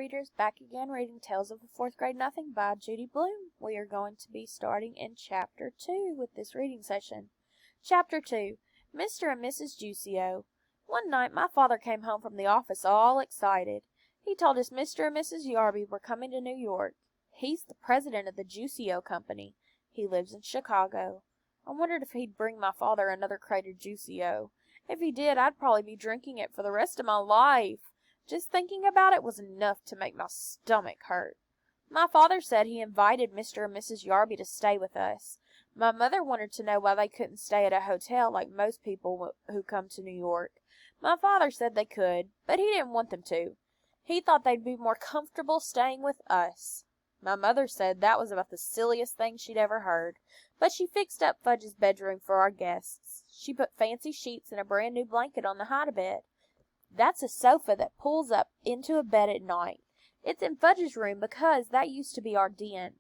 readers, back again reading Tales of a Fourth Grade Nothing by Judy Blume. We are going to be starting in Chapter 2 with this reading session. Chapter 2, Mr. and Mrs. Juiceo. One night my father came home from the office all excited. He told us Mr. and Mrs. Yarby were coming to New York. He's the president of the Juiceo Company. He lives in Chicago. I wondered if he'd bring my father another crate of Juiceo. If he did, I'd probably be drinking it for the rest of my life. Just thinking about it was enough to make my stomach hurt. My father said he invited Mr. and Mrs. Yarby to stay with us. My mother wanted to know why they couldn't stay at a hotel like most people who come to New York. My father said they could, but he didn't want them to. He thought they'd be more comfortable staying with us. My mother said that was about the silliest thing she'd ever heard, but she fixed up Fudge's bedroom for our guests. She put fancy sheets and a brand new blanket on the hide-a-bed. That's a sofa that pulls up into a bed at night. It's in Fudge's room because that used to be our den.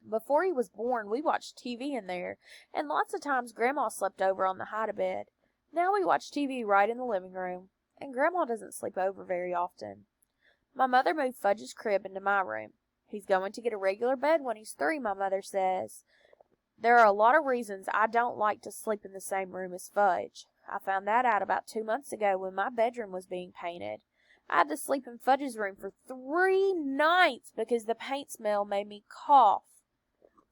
Before he was born, we watched TV in there, and lots of times Grandma slept over on the hide-a-bed. Now we watch TV right in the living room, and Grandma doesn't sleep over very often. My mother moved Fudge's crib into my room. He's going to get a regular bed when he's 3, my mother says. There are a lot of reasons I don't like to sleep in the same room as Fudge. I found that out about 2 months ago when my bedroom was being painted. I had to sleep in Fudge's room for 3 nights because the paint smell made me cough.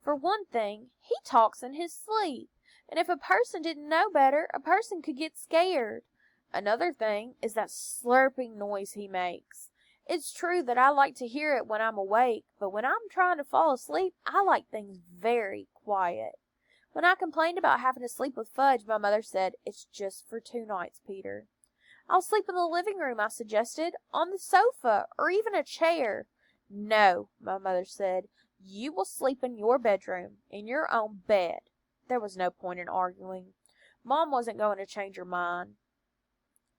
For one thing, he talks in his sleep, and if a person didn't know better, a person could get scared. Another thing is that slurping noise he makes. It's true that I like to hear it when I'm awake, but when I'm trying to fall asleep, I like things very quiet. When I complained about having to sleep with Fudge, my mother said, "It's just for 2 nights, Peter." "I'll sleep in the living room," I suggested, "on the sofa, or even a chair." "No," my mother said, "you will sleep in your bedroom, in your own bed." There was no point in arguing. Mom wasn't going to change her mind.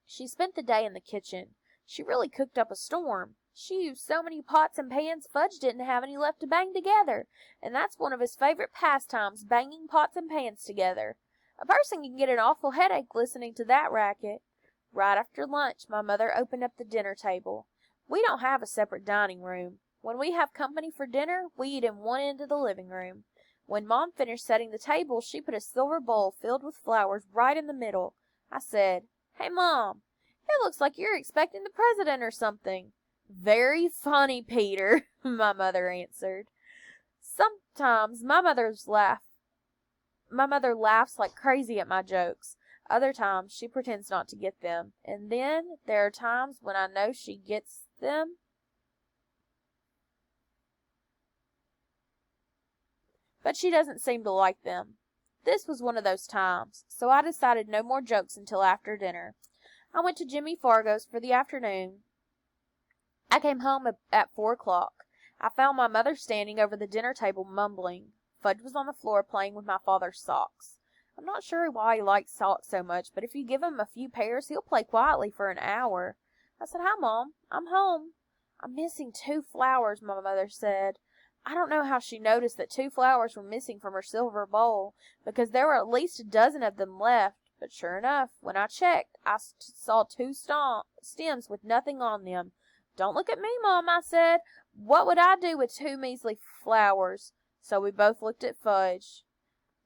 She spent the day in the kitchen. She really cooked up a storm. She used so many pots and pans Fudge didn't have any left to bang together, and that's one of his favorite pastimes, banging pots and pans together. A person can get an awful headache listening to that racket. Right after lunch, my mother opened up the dinner table. We don't have a separate dining room. When we have company for dinner, we eat in one end of the living room. When Mom finished setting the table, she put a silver bowl filled with flowers right in the middle. I said, "Hey, Mom, it looks like you're expecting the president or something." "Very funny, Peter," my mother answered. Sometimes my mother laughs like crazy at my jokes. Other times she pretends not to get them. And then there are times when I know she gets them. But she doesn't seem to like them. This was one of those times, so I decided no more jokes until after dinner. I went to Jimmy Fargo's for the afternoon. I came home at 4 o'clock. I found my mother standing over the dinner table mumbling. Fudge was on the floor playing with my father's socks. I'm not sure why he likes socks so much, but if you give him a few pairs, he'll play quietly for an hour. I said, "Hi, Mom. I'm home." "I'm missing 2 flowers," my mother said. I don't know how she noticed that 2 flowers were missing from her silver bowl, because there were at least a dozen of them left. But sure enough, when I checked, I saw 2 stems with nothing on them. "Don't look at me, Mom," I said. "What would I do with 2 measly flowers?" So we both looked at Fudge.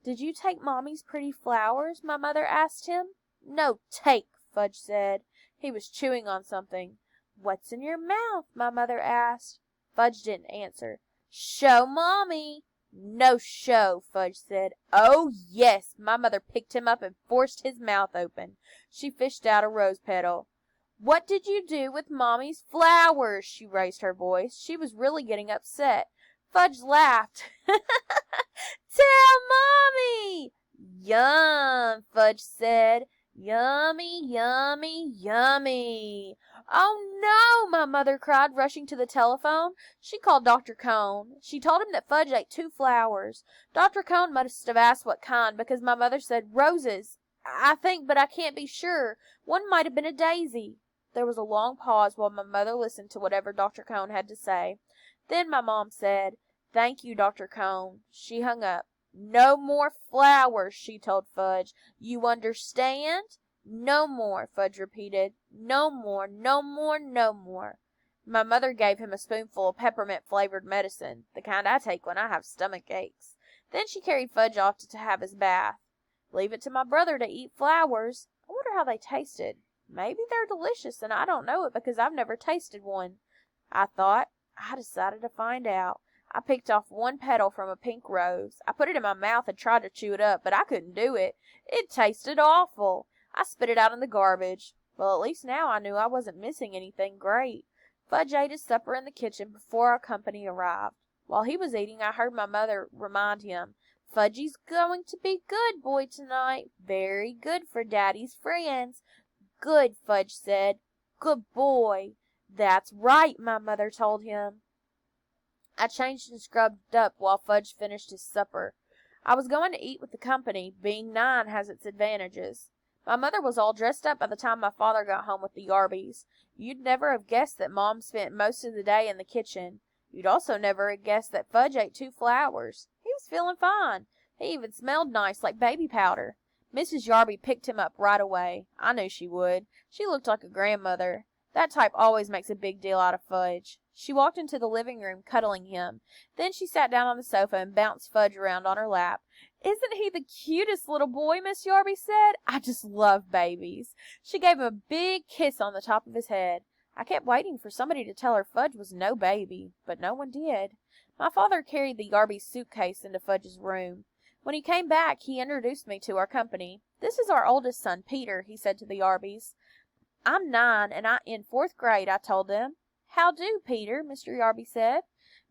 "Did you take Mommy's pretty flowers?" my mother asked him. "No, take," Fudge said. He was chewing on something. "What's in your mouth?" my mother asked. Fudge didn't answer. "Show Mommy." "No show," Fudge said. "Oh, yes." My mother picked him up and forced his mouth open. She fished out a rose petal. "What did you do with Mommy's flowers?" She raised her voice. She was really getting upset. Fudge laughed. "Tell Mommy." "Yum," Fudge said. "Yummy, yummy, yummy." "Oh, no," my mother cried, rushing to the telephone. She called Dr. Cone. She told him that Fudge ate 2 flowers. Dr. Cone must have asked what kind, because my mother said roses, I think, but I can't be sure. One might have been a daisy. There was a long pause while my mother listened to whatever Dr. Cone had to say. Then my mom said, "Thank you, Dr. Cone." She hung up. "No more flowers," she told Fudge. "You understand?" "No more," Fudge repeated. "No more, no more, no more." My mother gave him a spoonful of peppermint-flavored medicine, the kind I take when I have stomach aches. Then she carried Fudge off to have his bath. Leave it to my brother to eat flowers. I wonder how they tasted. Maybe they're delicious, and I don't know it because I've never tasted one. I thought. I decided to find out. I picked off one petal from a pink rose. I put it in my mouth and tried to chew it up, but I couldn't do it. It tasted awful. I spit it out in the garbage. Well, at least now I knew I wasn't missing anything great. Fudge ate his supper in the kitchen before our company arrived. While he was eating, I heard my mother remind him, "Fudgy's going to be good boy tonight. Very good for Daddy's friends." "Good," Fudge said. "Good boy." "That's right," my mother told him. I changed and scrubbed up while Fudge finished his supper. I was going to eat with the company. Being 9 has its advantages. My mother was all dressed up by the time my father got home with the Yarbys. You'd never have guessed that Mom spent most of the day in the kitchen. You'd also never have guessed that Fudge ate 2 flowers. He was feeling fine. He even smelled nice, like baby powder. Mrs. Yarby picked him up right away. I knew she would. She looked like a grandmother. That type always makes a big deal out of Fudge. She walked into the living room, cuddling him. Then she sat down on the sofa and bounced Fudge around on her lap. "Isn't he the cutest little boy?" Miss Yarby said. "I just love babies." She gave him a big kiss on the top of his head. I kept waiting for somebody to tell her Fudge was no baby, but no one did. My father carried the Yarby suitcase into Fudge's room. When he came back, he introduced me to our company. "This is our oldest son, Peter," he said to the Yarbys. "I'm 9, and I'm in 4th grade," I told them. "How do, Peter?" Mr. Yarby said.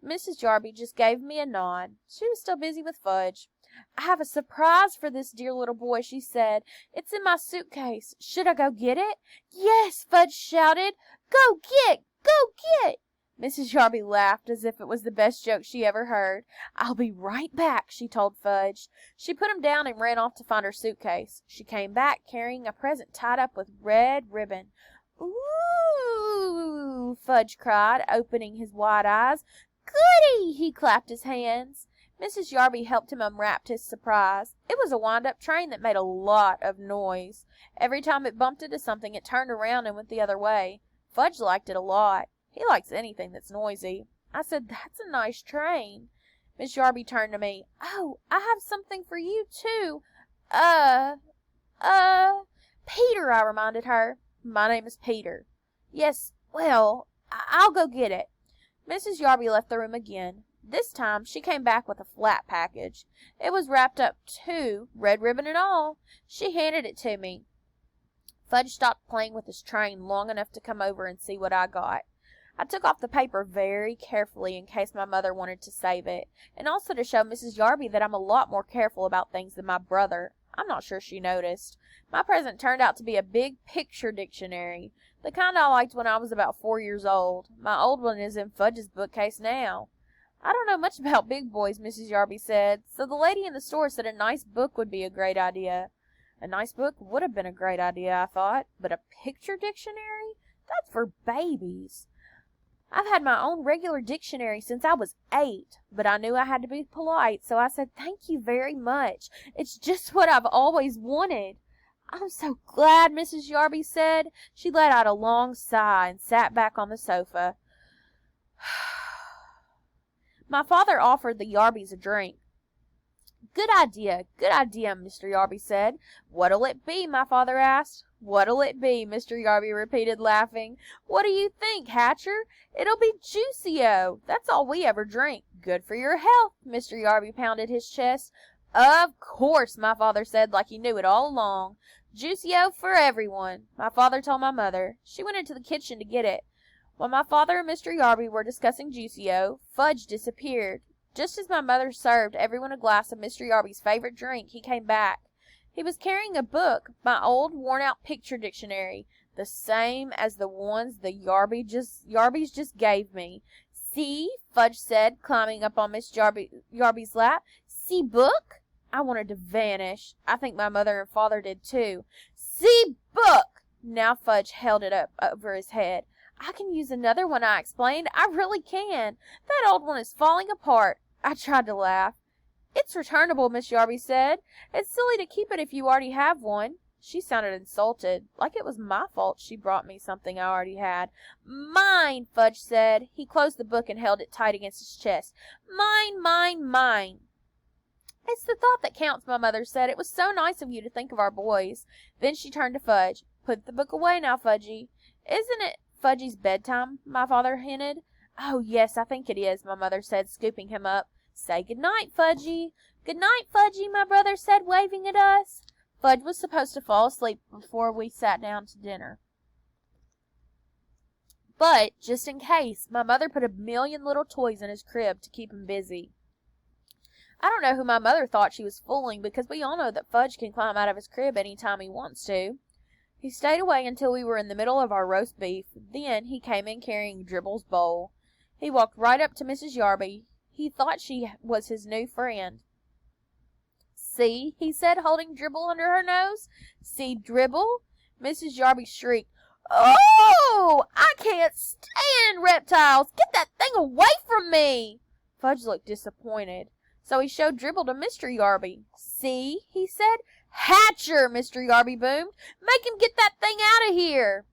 Mrs. Yarby just gave me a nod. She was still busy with Fudge. "I have a surprise for this dear little boy," she said. "It's in my suitcase. Should I go get it?" "Yes!" Fudge shouted. "Go get! Go get!" Mrs. Yarby laughed as if it was the best joke she ever heard. "I'll be right back," she told Fudge. She put him down and ran off to find her suitcase. She came back carrying a present tied up with red ribbon. "Ooh!" Fudge cried, opening his wide eyes. "Goody!" He clapped his hands. Mrs. Yarby helped him unwrap his surprise. It was a wind-up train that made a lot of noise. Every time it bumped into something, it turned around and went the other way. Fudge liked it a lot. He likes anything that's noisy. I said, "That's a nice train." Miss Yarby turned to me. "Oh, I have something for you, too. Peter," I reminded her. "My name is Peter." "Yes, well, I'll go get it." Mrs. Yarby left the room again. This time, she came back with a flat package. It was wrapped up, too, red ribbon and all. She handed it to me. Fudge stopped playing with his train long enough to come over and see what I got. I took off the paper very carefully in case my mother wanted to save it, and also to show Mrs. Yarby that I'm a lot more careful about things than my brother. I'm not sure she noticed. My present turned out to be a big picture dictionary, the kind I liked when I was about 4 years old. My old one is in Fudge's bookcase now. "I don't know much about big boys," Mrs. Yarby said, "so the lady in the store said a nice book would be a great idea." A nice book would have been a great idea, I thought, but a picture dictionary? That's for babies. I've had my own regular dictionary since I was 8, but I knew I had to be polite, so I said, "Thank you very much. It's just what I've always wanted." "I'm so glad," Mrs. Yarby said. She let out a long sigh and sat back on the sofa. My father offered the Yarbys a drink. Good idea, Mr. Yarby said. "What'll it be?" my father asked. "What'll it be?" Mr. Yarby repeated, laughing. "What do you think, Hatcher? It'll be Juicio. That's all we ever drink. Good for your health." Mr. Yarby pounded his chest. "Of course," my father said, like he knew it all along. "Juicio for everyone," my father told my mother. She went into the kitchen to get it. While my father and Mr. Yarby were discussing Juicio, Fudge disappeared. Just as my mother served everyone a glass of Mr. Yarby's favorite drink, he came back. He was carrying a book, my old worn-out picture dictionary, the same as the ones the Yarbys just gave me. "See," Fudge said, climbing up on Miss Yarby's lap. "See book?" I wanted to vanish. I think my mother and father did too. "See book!" Now Fudge held it up over his head. "I can use another one," I explained. "I really can. That old one is falling apart." I tried to laugh. "It's returnable," Miss Yarby said. "It's silly to keep it if you already have one." She sounded insulted, like it was my fault she brought me something I already had. Mine, Fudge said. He closed the book and held it tight against his chest. Mine, mine, mine. It's the thought that counts, my mother said. It was so nice of you to think of our boys. Then she turned to Fudge. Put the book away now, Fudgy. Isn't it Fudgy's bedtime? My father hinted. Oh, yes, I think it is, my mother said, scooping him up. Say good night, Fudgy. Good night, Fudgy, my brother said, waving at us. Fudge was supposed to fall asleep before we sat down to dinner. But, just in case, my mother put a million little toys in his crib to keep him busy. I don't know who my mother thought she was fooling, because we all know that Fudge can climb out of his crib any time he wants to. He stayed away until we were in the middle of our roast beef. Then he came in carrying Dribble's bowl. He walked right up to Mrs. Yarby. He thought she was his new friend. See, he said, holding Dribble under her nose. See, Dribble? Mrs. Yarby shrieked. Oh, I can't stand reptiles. Get that thing away from me. Fudge looked disappointed. So he showed Dribble to Mr. Yarby. See, he said. Hatcher, Mr. Yarby boomed. Make him get that thing out of here.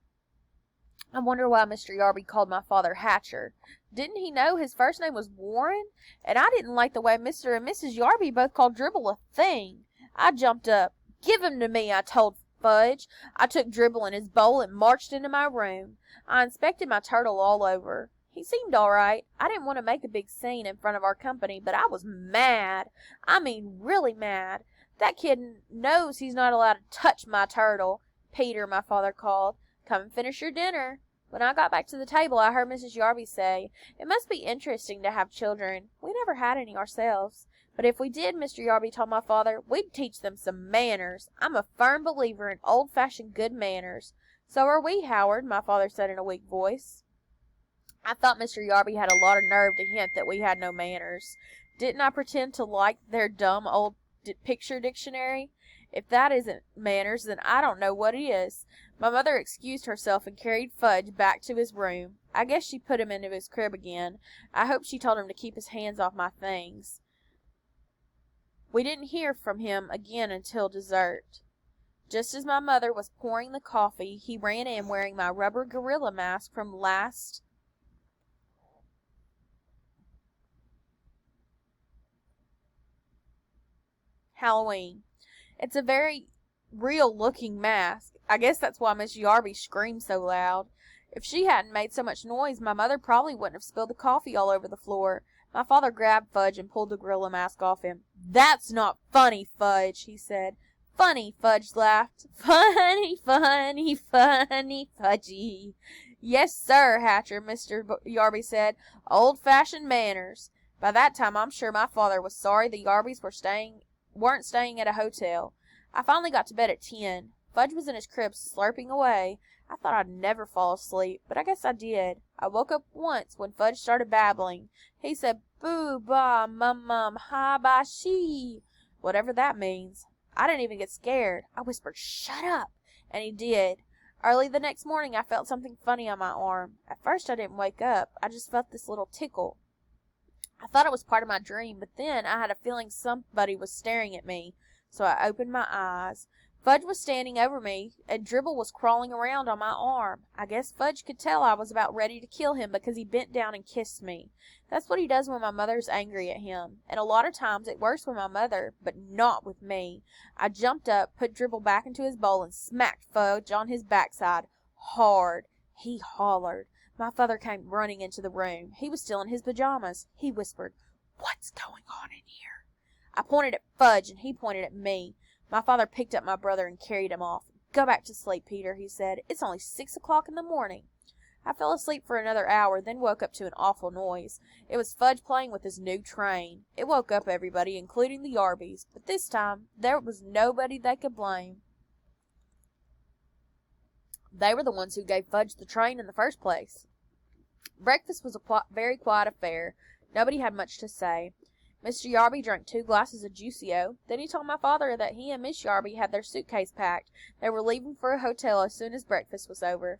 I wonder why Mr. Yarby called my father Hatcher. Didn't he know his first name was Warren? And I didn't like the way Mr. and Mrs. Yarby both called Dribble a thing. I jumped up. Give him to me, I told Fudge. I took Dribble and his bowl and marched into my room. I inspected my turtle all over. He seemed all right. I didn't want to make a big scene in front of our company, but I was mad. I mean, really mad. That kid knows he's not allowed to touch my turtle. Peter, my father called. Come and finish your dinner. When I got back to the table, I heard Mrs. Yarby say, It must be interesting to have children. We never had any ourselves. But if we did, Mr. Yarby told my father, we'd teach them some manners. I'm a firm believer in old-fashioned good manners. So are we, Howard, my father said in a weak voice. I thought Mr. Yarby had a lot of nerve to hint that we had no manners. Didn't I pretend to like their dumb old picture dictionary? If that isn't manners, then I don't know what is. My mother excused herself and carried Fudge back to his room. I guess she put him into his crib again. I hope she told him to keep his hands off my things. We didn't hear from him again until dessert. Just as my mother was pouring the coffee, he ran in wearing my rubber gorilla mask from last Halloween. It's a very real-looking mask. I guess that's why Miss Yarby screamed so loud. If she hadn't made so much noise, my mother probably wouldn't have spilled the coffee all over the floor. My father grabbed Fudge and pulled the gorilla mask off him. That's not funny, Fudge, he said. Funny, Fudge laughed. Funny, funny, funny, Fudgy. Yes, sir, Hatcher, Mr. Yarby said. Old-fashioned manners. By that time, I'm sure my father was sorry the Yarbys weren't staying at a hotel. I finally got to bed at 10. Fudge was in his crib slurping away. I thought I'd never fall asleep, but I guess I did. I woke up once when Fudge started babbling. He said, boo, ba, mum, ha, ba, she. Whatever that means. I didn't even get scared. I whispered, shut up, and he did. Early the next morning, I felt something funny on my arm. At first, I didn't wake up. I just felt this little tickle. I thought it was part of my dream, but then I had a feeling somebody was staring at me, so I opened my eyes. Fudge was standing over me, and Dribble was crawling around on my arm. I guess Fudge could tell I was about ready to kill him because he bent down and kissed me. That's what he does when my mother's angry at him, and a lot of times it works with my mother, but not with me. I jumped up, put Dribble back into his bowl, and smacked Fudge on his backside hard. He hollered. My father came running into the room. He was still in his pajamas. He whispered, What's going on in here? I pointed at Fudge, and he pointed at me. My father picked up my brother and carried him off. Go back to sleep, Peter, he said. It's only 6 o'clock in the morning. I fell asleep for another hour, then woke up to an awful noise. It was Fudge playing with his new train. It woke up everybody, including the Yarbys, but this time there was nobody they could blame. They were the ones who gave Fudge the train in the first place. Breakfast was a very quiet affair. Nobody had much to say. Mr. Yarby drank 2 glasses of Juicio. Then he told my father that he and Miss Yarby had their suitcase packed. They were leaving for a hotel as soon as breakfast was over.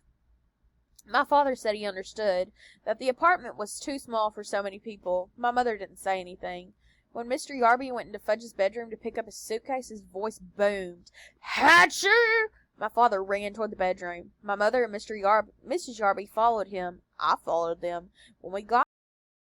My father said he understood, that the apartment was too small for so many people. My mother didn't say anything. When Mr. Yarby went into Fudge's bedroom to pick up his suitcase, his voice boomed. Hatcher! My father ran toward the bedroom. My mother and Mrs. Yarby followed him. I followed them. When we got